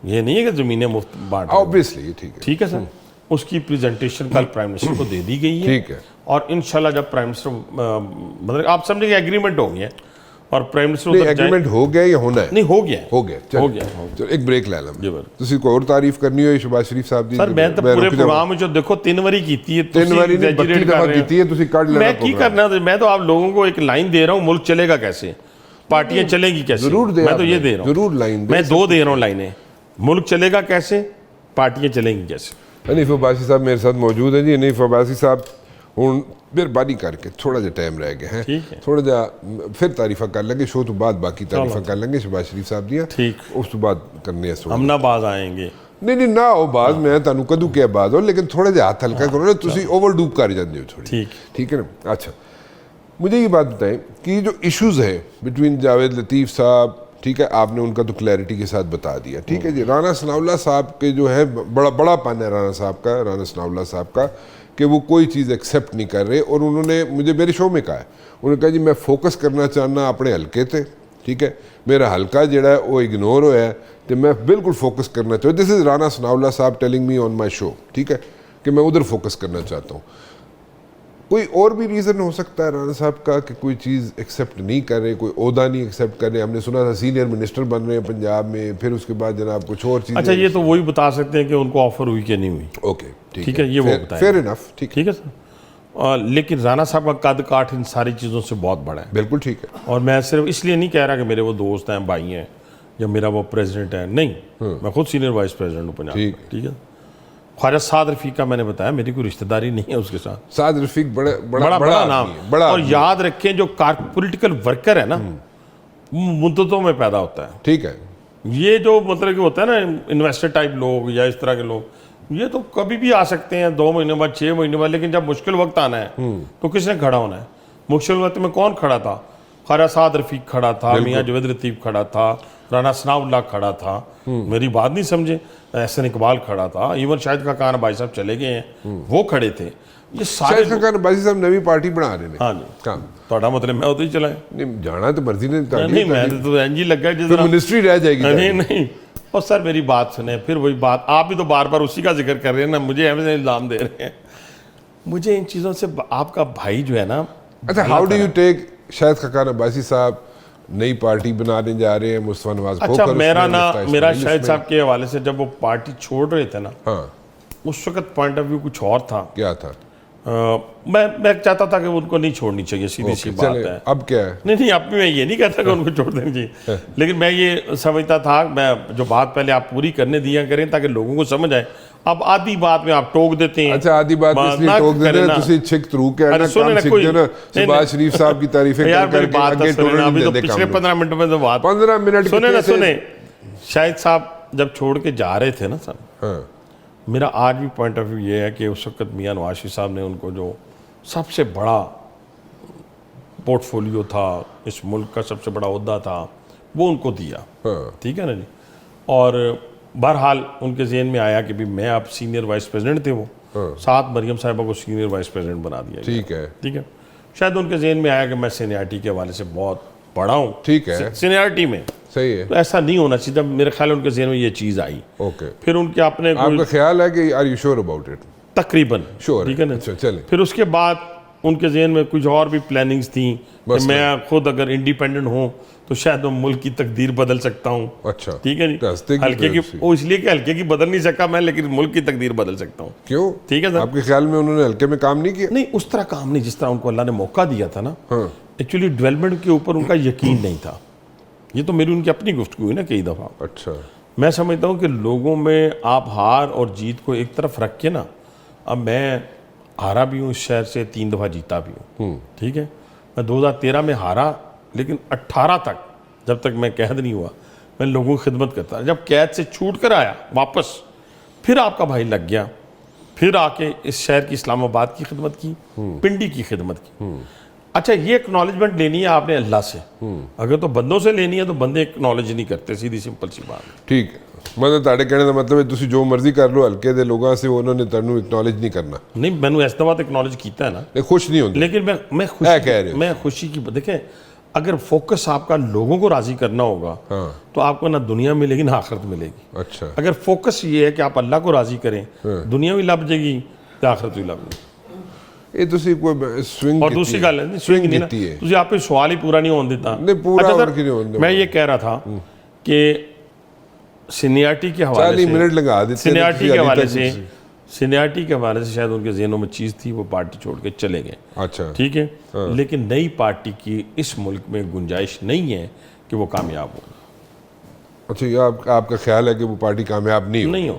ये नहीं है कि ज़मीनें मुफ्त बांट रहे हैं। ऑब्वियसली ठीक है, ठीक है सर। उसकी प्रेजेंटेशन कल प्राइम मिनिस्टर को दे दी गई है, ठीक है। और इंशाल्लाह जब प्राइम मिनिस्टर मतलब आप समझेंगे एग्रीमेंट हो गया और प्राइम मिनिस्टर नहीं, उधर एग्रीमेंट हो गया या होना है? नहीं, हो गया है। हो गया, हो चल गया। चल एक ब्रेक ले ਲਾਂ जी बिल्कुल। ਤੁਸੀਂ ਕੋਈ ਹੋਰ ਤਾਰੀਫ ਕਰਨੀ ਹੋਈ ਸ਼ਬਾਜ਼ ਸ਼ਰੀਫ ਸਾਹਿਬ ਦੀ? सर मैं तो पूरे प्रोग्राम में जो देखो 3 बारी की है, 3 वारी नहीं, 32 दफा की है, तुसी काट लेना मैं की प्रोग्राम। करना, मैं तो आप लोगों को एक लाइन दे रहा हूँ, मुल्क चलेगा कैसे, पार्टियां चलेगी कैसे, जरूर दे मैं तो आप ये लाइन, दे रहा हूँ, जरूर लाइन दे मैं 2 दे रहा हूँ लाइनें, मुल्क चलेगा कैसे, पार्टियां चलेंगी कैसे। हनीफ अब्बासी साहब मेरे साथ मौजूद हैं जी। हनीफ अब्बासी साहब ਹੁਣ ਮਿਹਰਬਾਨੀ ਕਰਕੇ ਥੋੜਾ ਜਿਹਾ ਟਾਈਮ ਰਹਿ ਗਿਆ ਹੈ, ਠੀਕ ਹੈ। ਥੋੜਾ ਜਿਹਾ ਫਿਰ ਤਾਰੀਫਾਂ ਕਰ ਲਾਂਗੇ ਸ਼ੋਅ ਤੋਂ ਬਾਅਦ, ਬਾਕੀ ਤਾਰੀਫਾਂ ਕਰ ਲਾਂਗੇ ਸ਼ਬਾਜ਼ ਸ਼ਰੀਫ ਸਾਹਿਬ ਦੀਆਂ, ਠੀਕ। ਉਸ ਤੋਂ ਬਾਅਦ ਕਰਨੇ ਆ हम ना बाज आएंगे। ਨਹੀਂ ਨਾ ਉਹ ਬਾਅਦ ਮੈਂ ਤੁਹਾਨੂੰ ਕਦੋਂ ਕਿਹਾ ਬਾਅਦ ਹੋ, ਲੇਕਿन थोड़ा ਜਿਹਾ हाथ हल्का करो ना, ਤੁਸੀਂ ओवरडू कर जाते हो थोड़ी, ठीक है ना। अच्छा, मुझे ये बात बताएं कि जो इश्यूज है बिटवीन जावेद लतीफ़ साहब, ठीक है, आपने उनका तो क्लैरिटी के साथ बता दिया, ठीक है जी। राना सनाउल्लाह साहब के जो है बड़ा पान है राना साहब का, राना सनाउल्लाह साहब का, कि वो कोई चीज़ एक्सेप्ट नहीं कर रहे, और उन्होंने मुझे मेरे शो में कहा है, उन्होंने कहा जी मैं फोकस करना चाहना अपने हल्के थे, ठीक है, मेरा हल्का जड़ा है वो इग्नोर होया है, तो मैं बिल्कुल फोकस करना चाहूँ। दिस इज़ राना सनाउल्लाह साहब telling me on my show, ठीक है, कि मैं उधर फोकस करना चाहता हूँ। कोई और भी रीज़न हो सकता है राना साहब का कि कोई चीज़ एक्सेप्ट नहीं कर रहे, कोई ओहदा नहीं एक्सेप्ट कर रहे? हमने सुना था सीनियर मिनिस्टर बन रहे हैं पंजाब में, फिर उसके बाद जनाब कुछ और चीज़। अच्छा, ये तो वही बता सकते हैं कि उनको ऑफर हुई कि नहीं हुई। ओके, ठीक है, ये वो बताएं। फेयर इनफ, ठीक है सर। लेकिन राना साहब का कद काठ इन सारी चीज़ों से बहुत बड़ा है। बिल्कुल ठीक है। और मैं सिर्फ इसलिए नहीं कह रहा कि मेरे वो दोस्त हैं, भाई हैं, या मेरा वो प्रेसिडेंट है, नहीं, मैं खुद सीनियर वाइस प्रेसिडेंट हूँ पंजाब, ठीक है। ख्वाजा साद रफीक का मैंने बताया मेरी कोई रिश्तेदारी नहीं है उसके साथ। साद रफीक बड़ा नाम है, बड़ा। और याद रखें जो पॉलिटिकल वर्कर है ना, मुद्दतों में पैदा होता है, ठीक है। ये जो मतलब कि होता है ना इन्वेस्टर टाइप लोग या इस तरह के लोग, ये तो कभी भी आ सकते हैं 2 महीने बाद, 6 महीने बाद, लेकिन जब मुश्किल वक्त आना है तो किसने खड़ा होना है? मुश्किल वक्त में कौन खड़ा था? ख्वाजा साद रफीक खड़ा था, मियाँ जवेद लतीफ़ खड़ा था, राना सनाउल्लाह खड़ा था, मेरी बात नहीं समझे, एहसन इकबाल खड़ा था, इवन शाहिद खान भाई साहब चले गए हैं, वो खड़े थे। ये सारे शाहिद खान बाजी साहब नवी पार्टी बना रहे हैं। हाँ जी, काम ਤੁਹਾਡਾ मतलब मैं उतो ही चलाए नहीं जाना तो मर्जी ने नहीं, मैं तो इंज ही लगा जिस फिर मिनिस्ट्री रह जाएगी। नहीं नहीं, और सर मेरी बात सुने, फिर वही बात, आप भी तो बार बार उसी का जिक्र कर रहे हैं ना, मुझे ऐसे इल्ज़ाम दे रहे हैं। मुझे इन चीज़ों से आपका भाई जो है ना। अच्छा, how do you take Shahid Khan Abbasi साहब नई पार्टी बनाने जा रहे हैं, मुस्तफा नवाज अच्छा, मेरा शाहिद साहब के हवाले से जब वो पार्टी छोड़ रहे थे ना, हाँ, उस वक्त पॉइंट ऑफ व्यू कुछ और था। क्या था? मैं चाहता था कि उनको नहीं छोड़नी चाहिए, सीधी सी बात है। अब क्या है? नहीं, अब भी मैं ये नहीं कहता कि उनको छोड़ देनी चाहिए, लेकिन मैं ये समझता था, मैं जो बात पहले आप पूरी करने दिया करें ताकि लोगों को समझ आए। अब आधी बात में आप टोक देते हैं। अच्छा, आधी बात इसलिए टोक देते हैं तुसी छिक थ्रू के ना, काम सीख दे ना, शहबाज शरीफ साहब की तारीफें यार मेरी करके बात आगे टोरने अभी तो देते पिछले काम 15 मिनट में तो बात 15 मिनट सुने शाहिद साहब जब छोड़ के जा रहे थे ना सर, हाँ, मेरा आज भी पॉइंट ऑफ व्यू ये है कि उस वक्त मियाँ नवाज शरीफ साहब ने उनको जो सबसे बड़ा पोर्टफोलियो था, इस मुल्क का सबसे बड़ा ओहदा था, वो उनको दिया। हाँ, ठीक है ना जी। और बहरहाल उनके जहन में आया कि भी मैं अब सीनियर वाइस प्रेसिडेंट थे, वो साथ मरियम साहिबा को सीनियर वाइस प्रेसिडेंट बना दिया। ठीक है, ठीक है, शायद उनके जहन में आया कि मैं सीनियरिटी के हवाले से बहुत बड़ा हूँ। ठीक है, सीनियरिटी में सही है। तो ऐसा नहीं होना चाहिए। जब मेरे ख्याल उनके जहन में ये चीज़ आई, ओके, फिर उनके अपने आपका ख्याल है कि are you sure about it? तकरीबन श्योर, ठीक है ना। अच्छा, चलें। फिर उसके बाद उनके जहन में कुछ और भी प्लानिंग्स थी कि मैं खुद अगर इंडिपेंडेंट हूँ तो शायद मैं मुल्क की तकदीर बदल सकता हूँ। अच्छा, ठीक है जी। हल्के की वो इसलिए कि हल्के की बदल नहीं सका मैं, लेकिन मुल्क की तकदीर बदल सकता हूँ। क्यों? ठीक है सर, आपके ख्याल में उन्होंने हल्के में काम नहीं किया? नहीं, उस तरह काम नहीं जिस तरह उनको अल्लाह ने मौका दिया था ना। हाँ, एक्चुअली डेवलपमेंट के ऊपर उनका यकीन नहीं था। ये तो मेरी उनकी अपनी गुफ्तगू है ना कई दफ़ा। अच्छा, मैं समझता हूँ कि लोगों में आप हार और जीत को एक तरफ रख के ना, अब मैं हारा भी हूँ इस शहर से, 3 दफ़ा जीता भी हूँ। ठीक है, मैं 2013 में हारा, लेकिन 18 तक जब तक मैं कैद नहीं हुआ मैं लोगों की खिदमत करता। जब कैद से छूट कर आया वापस, फिर आपका भाई लग गया, फिर आके इस शहर की इस्लामाबाद की खिदमत की, पिंडी की खिदमत की। अच्छा, ये एक्नॉलेजमेंट लेनी है आपने अल्लाह से, अगर तो बंदों से लेनी है तो बंदे एक्नॉलेज नहीं करते, सीधी सिंपल सी बात। ठीक है, मतलब ਤੁਹਾਡੇ ਕਹਿਣ ਦਾ ਮਤਲਬ ਹੈ ਤੁਸੀਂ ਜੋ ਮਰਜ਼ੀ ਕਰ ਲਓ, ਹਲਕੇ ਦੇ ਲੋਕਾਂ से ਉਹਨਾਂ ਨੇ ਤੁਹਾਨੂੰ एक्नॉलेज नहीं करना। नहीं, मैंने इस दफा तो एक्नॉलेज किया है ना, नहीं खुश नहीं होते, लेकिन मैं कह रहे हो। मैं खुशी की देखें, अगर फोकस आपका लोगों को राजी करना होगा तो आपको ना दुनिया मिलेगी ना आखिरत मिलेगी। अच्छा, अगर फोकस ये है कि आप अल्लाह को राजी करें, दुनिया भी लभ जाएगी तो आखिरत भी लभ जाएगी। ਇਹ ਤੁਸੀਂ ਕੋਈ ਸਵਿੰਗ और दूसरी गल है स्विंग नहीं ना, तुझे आप सवाल ही पूरा नहीं होने देता। नहीं, पूरा अच्छा और क्यों नहीं होने देता? मैं ये कह रहा था कि सीनियरिटी के हवाले 40 मिनट लगा देते हैं, सीनियरिटी तो के हवाले अभी से सीनियरिटी के हवाले से शायद उनके जहनों में चीज़ थी, वो पार्टी छोड़ के चले गए। अच्छा, ठीक है, लेकिन नई पार्टी की इस मुल्क में गुंजाइश नहीं है कि वो कामयाब हो। अच्छा, ये आपका ख्याल है कि वो पार्टी कामयाब नहीं हो?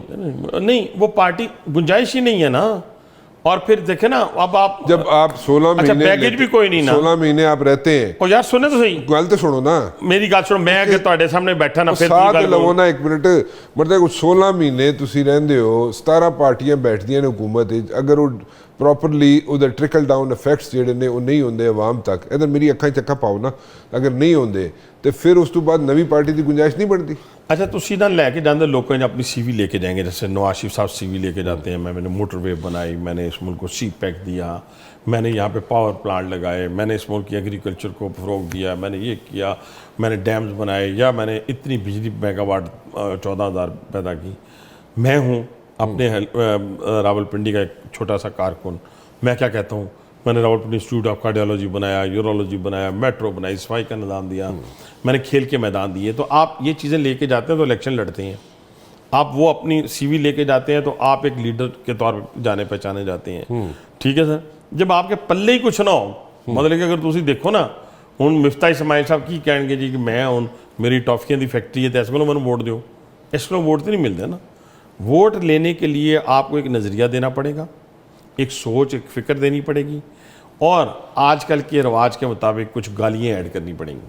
नहीं, वो पार्टी गुंजाइश ही नहीं है ना। और फिर देखे ना, अब आप जब आप 16 अच्छा, महीने पैकेज भी कोई नहीं ना, 16 महीने आप रहते हैं। ओ यार सुने तो सही, गल तो सुनो ना, मेरी गल सुनो, मैं अगर ਤੁਹਾਡੇ ਸਾਹਮਣੇ ਬੈਠਾ ਨਾ, ਫਿਰ साथ लवो ना एक मिनट, मतलब 16 महीने ਤੁਸੀਂ ਰਹਿੰਦੇ ਹੋ, 17 ਪਾਰਟੀਆਂ ਬੈਠਦੀਆਂ ਨੇ हुकूमत ਵਿੱਚ, अगर वो ਪ੍ਰੋਪਰਲੀ ਉਹਦੇ ਟ੍ਰਿਕਲ ਡਾਊਨ ਇਫੈਕਟਸ ਜਿਹੜੇ ਨੇ ਉਹ ਨਹੀਂ ਹੁੰਦੇ ਆਵਾਮ ਤੱਕ, ਇਧਰ ਮੇਰੀ ਅੱਖਾਂ 'ਚ ਅੱਖਾਂ ਪਾਓ ਨਾ, ਅਗਰ ਨਹੀਂ ਹੁੰਦੇ ਤੇ ਫਿਰ ਉਸ ਤੋਂ ਬਾਅਦ ਨਵੀਂ ਪਾर्टी ਦੀ गुंजाइश नहीं बनती। अच्छा, तुसी ना लेके जाते लोगों ने अपनी सीवी लेके जाएंगे, जैसे नवाज शरीफ साहब सीवी लेके जाते हैं, मैंने मोटरवे बनाई, मैंने इस मुल्क को सी पैक दिया, मैंने यहाँ पे पावर प्लांट लगाए, मैंने इस मुल्क की एग्रीकल्चर को फ़रोग दिया, मैंने ये किया, मैंने डैम्स बनाए, या मैंने इतनी बिजली मेगावाट 14,000 पैदा की। मैं हूँ अपने रावलपिंडी का एक छोटा सा कारकुन, मैं क्या कहता हूँ, मैंने रावलपिंडी इंस्टीट्यूट ऑफ कार्डियोलॉजी बनाया, यूरोलॉजी बनाया, मेट्रो बनाई, सफाई का निज़ाम दिया, मैंने खेल के मैदान दिए। तो आप ये चीज़ें लेके जाते हैं तो इलेक्शन लड़ते हैं, आप वो अपनी सीवी लेके जाते हैं तो आप एक लीडर के तौर पर जाने पहचाने जाते हैं। ठीक है सर, जब आपके पल्ले ही कुछ ना हो, मतलब कि अगर तुम देखो ना, हूँ मिफ्ता इस्माइल साहब की कहेंगे जी कि मैं हूँ मेरी टॉफियाँ की फैक्ट्री है तो इस को मैंने वोट दो, इस को वोट तो नहीं मिलते ना। वोट लेने के लिए आपको एक नज़रिया देना पड़ेगा, एक सोच, एक फ़िक्र देनी पड़ेगी, और आजकल के रवाज के मुताबिक कुछ गालियाँ ऐड करनी पड़ेंगी।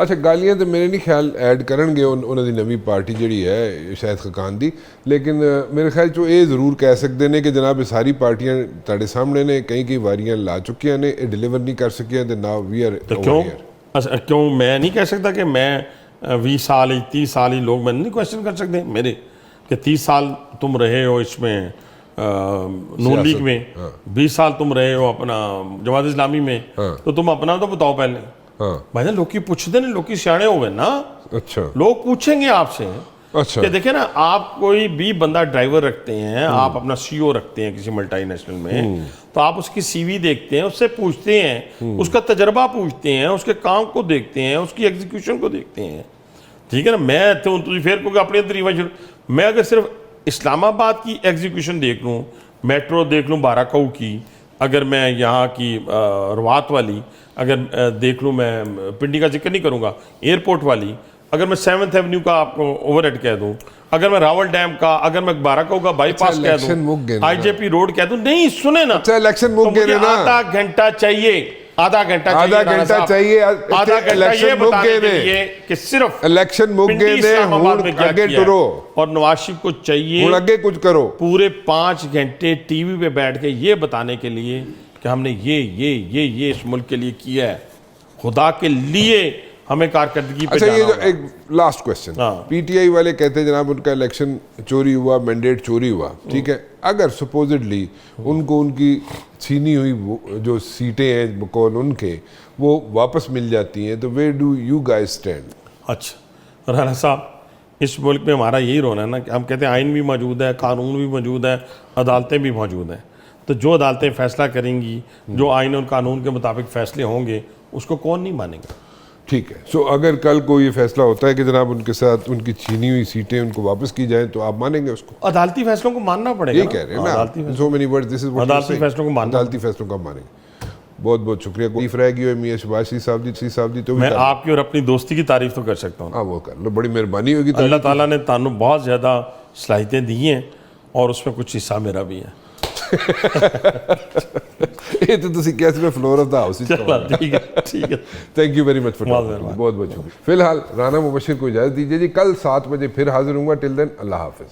ਅੱਛਾ ਗਾਲੀਆਂ ਤੇ ਮੇਰੇ ਨਹੀਂ ਖਿਆਲ ਐਡ ਕਰਨਗੇ ਉਹਨਾਂ ਦੀ ਨਵੀਂ ਪਾਰਟੀ ਜਿਹੜੀ ਹੈ ਸ਼ਾਇਦ ਖਕਾਨ ਦੀ, ਲੇਕਿਨ ਮੇਰੇ ਖਿਆਲ 'ਚੋਂ ਇਹ ਜ਼ਰੂਰ ਕਹਿ ਸਕਦੇ ਨੇ ਕਿ ਜਨਾਬ ਇਹ ਸਾਰੀ ਪਾਰਟੀਆਂ ਤੁਹਾਡੇ ਸਾਹਮਣੇ ਨੇ, ਕਈ ਵਾਰੀਆਂ ਲਾ ਚੁੱਕੀਆਂ ਨੇ, ਇਹ ਡਿਲੀਵਰ ਨਹੀਂ ਕਰ ਸਕਿਆ ਤੇ ਨਾउ वी आर तो क्यों मैं नहीं कह सकता कि मैं 20 साल ही 30 साल ही लोग मैंने नहीं क्वेश्चन कर सकते मेरे कि 30 साल तुम रहे हो इसमें नून लीग में, 20 साल तुम रहे हो अपना जमात इस्लामी में, तो तुम अपना तो बताओ पहले। भाई लोग पूछते ने, लोग सियाणे हो गए ना, अच्छा लोग पूछेंगे आपसे। अच्छा कि देखे ना, आप कोई भी बंदा ड्राइवर रखते हैं, आप अपना सीईओ रखते हैं किसी मल्टीनेशनल में, तो आप उसकी सीवी देखते हैं, उससे पूछते हैं, उसका तजर्बा पूछते हैं, उसके काम को देखते हैं, उसकी एग्जीक्यूशन को देखते हैं, ठीक है ना। मैं तो फिर क्योंकि अपने तरीका मैं अगर सिर्फ इस्लामाबाद की एग्जीक्यूशन देख लूँ, मेट्रो देख लूँ बाराकाऊ की, अगर मैं यहाँ की रवात वाली अगर देख लूँ, मैं पिंडी का जिक्र नहीं करूँगा, एयरपोर्ट वाली, अगर मैं 7th एवेन्यू का आपको ओवरहेड कह दूं, अगर मैं रावल डैम का, अगर मैं बाराकाऊ का बाईपास कह दूं, आईजेपी रोड कह दूं, नहीं सुने ना, अच्छा इलेक्शन मुक गए ना, आधा घंटा चाहिए, आधा घंटा चाहिए, आधा घंटा ये बताने के लिए कि सिर्फ इलेक्शन मुक गए ने, आगे टुरो, और नवाज शरीफ को चाहिए आगे कुछ करो, पूरे 5 घंटे टीवी पे बैठ के ये बताने के लिए कि हमने ये इस मुल्क के लिए किया है, खुदा के लिए हमें कारकर्दगी पे अच्छा जाना ये जो होगा। एक लास्ट क्वेश्चन, पीटीआई वाले कहते हैं जनाब उनका इलेक्शन चोरी हुआ, मैंडेट चोरी हुआ, ठीक है, अगर सपोजिटली उनको उनकी छीनी हुई जो सीटें हैं बकौल उनके वो वापस मिल जाती हैं, तो where do you guys stand? अच्छा राना साहब, इस मुल्क में हमारा यही रोना है ना कि हम कहते हैं आइन भी मौजूद है, कानून भी मौजूद है, अदालतें भी मौजूद हैं, तो जो अदालतें फैसला करेंगी, जो आइन और कानून के मुताबिक फैसले होंगे, उसको कौन नहीं मानेगा। ठीक है, सो अगर कल को ये फैसला होता है कि जनाब उनके साथ उनकी छीनी हुई सीटें उनको वापस की जाएं, तो आप मानेंगे उसको? अदालती फैसलों को मानना पड़ेगा, यही कह रहे हैं ना, so many words, this is what अदालती फैसलों को मानना, अदालती फैसलों को मानेंगे। बहुत बहुत शुक्रिया। तारीफ रहेगी और मियां शहबाज साहब दी तो मैं आपकी और अपनी दोस्ती की तारीफ तो कर सकता हूँ। हाँ वो कर लो, बड़ी मेहरबानी होगी। अल्लाह ताला ने तानू बहुत ज़्यादा सलाहियतें दी हैं और उसमें कुछ हिस्सा मेरा भी है। ये तो तुसी कैसे में फ्लोर ऑफ द हाउस, ठीक है। Thank you very much for बहुत बहुत शुक्रिया। फिलहाल राना मुबशिर को इजाज़त दीजिए जी, कल 7 बजे फिर हाजिर हूँगा। टिल देन अल्लाह हाफिज़।